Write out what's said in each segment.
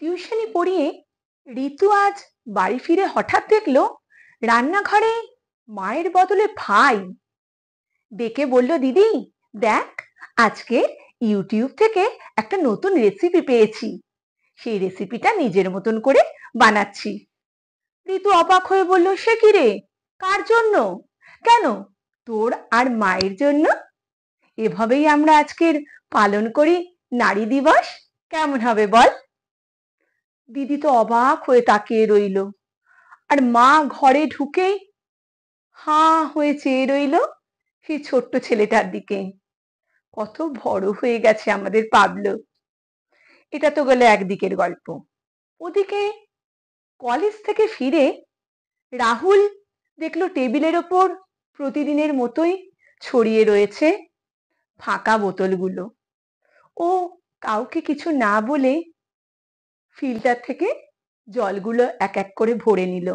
টিউশনি পড়িয়ে ঋতু আজ বাড়ি ফিরে হঠাৎ দেখলো রান্নাঘরে মায়ের বদলে ভাই। ডেকে বলল, দিদি দেখ, আজকে ইউটিউব থেকে একটা নতুন রেসিপি পেয়েছি, সেই রেসিপিটা নিজের মতন করে বানাচ্ছি। ঋতু অবাক হয়ে বলল, সে কি রে, কার জন্য, কেন? তোর আর মায়ের জন্য। এভাবেই আমরা আজকের পালন করি নারী দিবস, কেমন হবে বল? দিদি তো অবাক হয়ে তাকিয়ে রইল, আর মা ঘরে ঢুকেই হাঁ হয়ে চেয়ে রইল সেই ছোট্ট ছেলেটার দিকে। কত বড় হয়ে গেছে আমাদের পাবলো। এটা তো গেল একদিকের গল্প। ওদিকে কলেজ থেকে ফিরে রাহুল দেখলো টেবিলের ওপর প্রতিদিনের মতোই ছড়িয়ে রয়েছে ফাঁকা বোতলগুলো। ও কাউকে কিছু না বলে ফিল্টার থেকে জলগুলো এক এক করে ভরে নিল,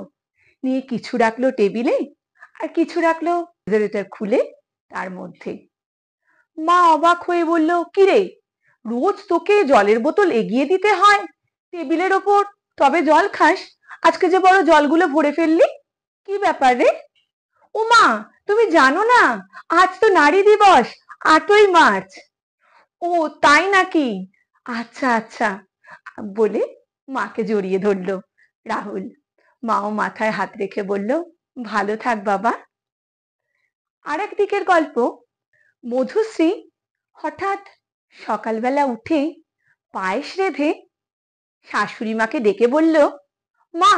নিয়ে কিছু রাখলো টেবিলে আর কিছু রাখলো রেফ্রিজারেটর খুলে তার মধ্যে। মা অবাক হয়ে বলল, কিরে, রোজ তোকে জলের বোতল এগিয়ে দিতে হয় টেবিলের ওপর, তবে জল খাস, আজকে যে বড় জলগুলো ভরে ফেললি, কি ব্যাপার রে? ও মা, তুমি জানো না, আজ তো নারী দিবস, 8ই মার্চ। ও তাই নাকি, আচ্ছা আচ্ছা বলে মাকে জড়িয়ে ধরল রাহুল। মাও মাথায় হাত রেখে বলল, ভালো থাক বাবা। আর একদিকের গল্প, মধুশ্রী হঠাৎ সকালবেলা উঠে পায়েস রেঁধে শাশুড়ি মাকে ডেকে বলল, মা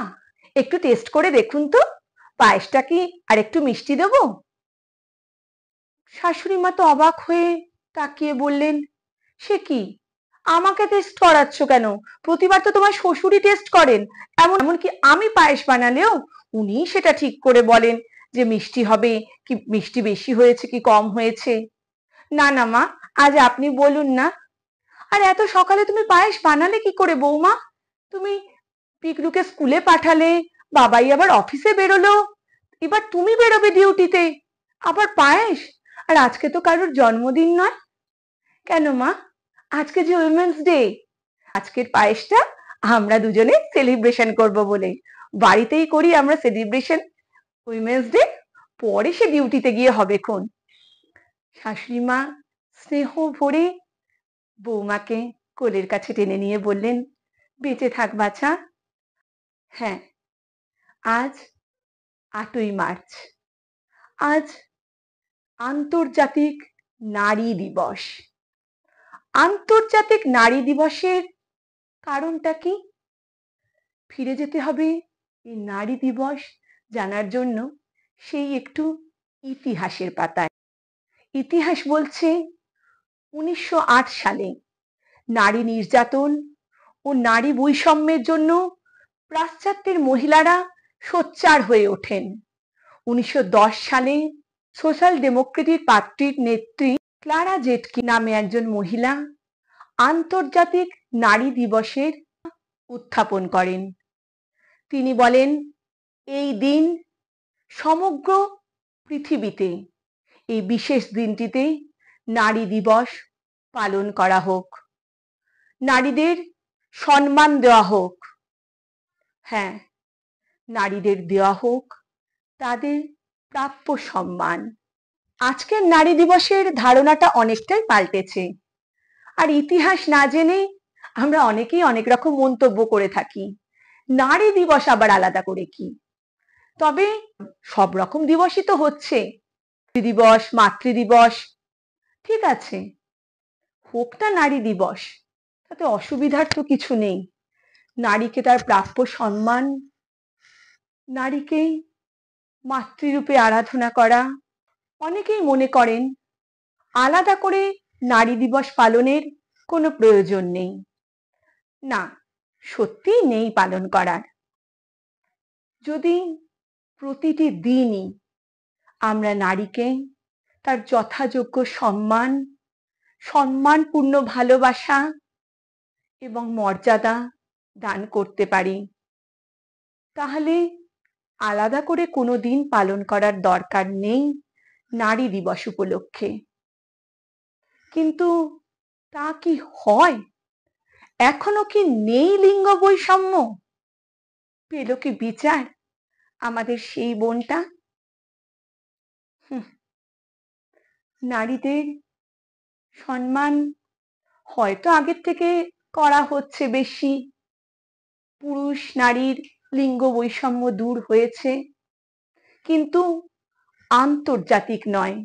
একটু টেস্ট করে দেখুন তো, পায়েসটা কি আর একটু মিষ্টি দেবো? শাশুড়ি মা তো অবাক হয়ে তাকিয়ে বললেন, সে কি, আমাকে টেস্ট করাচ্ছ কেন? প্রতিবার তো তোমার শ্বশুরই টেস্ট করেন, এমনকি আমি পায়েস বানালেও উনি সেটা ঠিক করে বলেন যে মিষ্টি হবে কি মিষ্টি বেশি হয়েছে কি কম হয়েছে। না না মা, আজ আপনি বলুন না। আর এত সকালে তুমি পায়েস বানালে কি করে বৌমা? তুমি পিকলুকে স্কুলে পাঠালে, বাবাই আবার অফিসে বেরোলো, এবার তুমি বেরোবে ডিউটিতে, আবার পায়েস? আর আজকে তো কারোর জন্মদিন নয়। কেন মা, আজকে যে উইমেন্স ডে, আজকের পায়েসটা আমরা দুজনে সেলিব্রেশন করব বলে, বাড়িতেই করি আমরা সেলিব্রেশন উইমেন্স ডে, পরে সে ডিউটিতে গিয়ে হবে খন। শাশুড়ি মা স্নেহ ভরে বৌমাকে কোলের কাছে টেনে নিয়ে বললেন, বেঁচে থাক বাছা। হ্যাঁ, আজ 8ই মার্চ, আজ আন্তর্জাতিক নারী দিবস। আন্তর্জাতিক নারী দিবসের কারণটা কি? ফিরে যেতে হবে এই নারী দিবস জানার জন্য সেই একটু ইতিহাসের পাতায়। ইতিহাস বলছে 1908 সালে নারী নির্যাতন ও নারী বৈষম্যের জন্য পাশ্চাত্যের মহিলারা সোচ্চার হয়ে ওঠেন। 1910 সালে সোশ্যাল ডেমোক্রেটিক পার্টির নেত্রী ক্লারা জেটকি নামে একজন মহিলা আন্তর্জাতিক নারী দিবসের উত্থাপন করেন। তিনি বলেন, এই দিন সমগ্র পৃথিবীতে এই বিশেষ দিনটিতে নারী দিবস পালন করা হোক, নারীদের সম্মান দেওয়া হোক। হ্যাঁ, নারীদের দেওয়া হোক তাদের প্রাপ্য সম্মান। আজকের নারী দিবসের ধারণাটা অনেকটাই পাল্টেছে, আর ইতিহাস না জেনে আমরা অনেকেই অনেক রকম মন্তব্য করে থাকি। নারী দিবস আবার আলাদা করে কি? তবে সব রকম দিবসই তো হচ্ছে, দিবস, মাতৃ দিবস, ঠিক আছে, হোক না নারী দিবস, তাতে অসুবিধার তো কিছু নেই। নারীকে তার প্রাপ্য সম্মান, নারীকে মাতৃরূপে আরাধনা করা। অনেকেই মনে করেন আলাদা করে নারী দিবস পালনের কোনো প্রয়োজন নেই। না, সত্যি নেই পালন করার। যদি প্রতিটি দিনই আমরা নারীকে তার যথাযোগ্য সম্মান, সম্মানপূর্ণ ভালোবাসা এবং মর্যাদা দান করতে পারি, তাহলে আলাদা করে কোনো দিন পালন করার দরকার নেই নারী দিবস উপলক্ষে। কিন্তু তা কি হয়? এখনো কি নেই লিঙ্গ বৈষম্য? পেল কি বিচার আমাদের সেই বোনটা? নারীদের সম্মান হয়তো আগের থেকে করা হচ্ছে বেশি, পুরুষ নারীর লিঙ্গ বৈষম্য দূর হয়েছে, কিন্তু আন্তর্জাতিক নয়,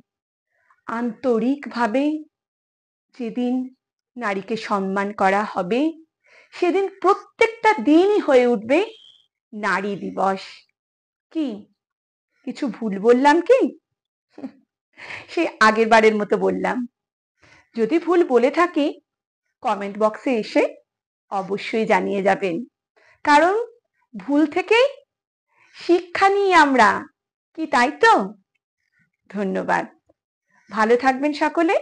আন্তরিকভাবে যেদিন নারীকে সম্মান করা হবে সেদিন প্রত্যেকটা দিনই হয়ে উঠবে নারী দিবস। কি কিছু ভুল বললাম কি? সে আগের বারের মতো বললাম। যদি ভুল বলে থাকি কমেন্ট বক্সে এসে অবশ্যই জানিয়ে যাবেন, কারণ ভুল থেকেই শিক্ষা নিই আমরা, কি তাই তো? ধন্যবাদ। ভালো থাকবেন সকলে।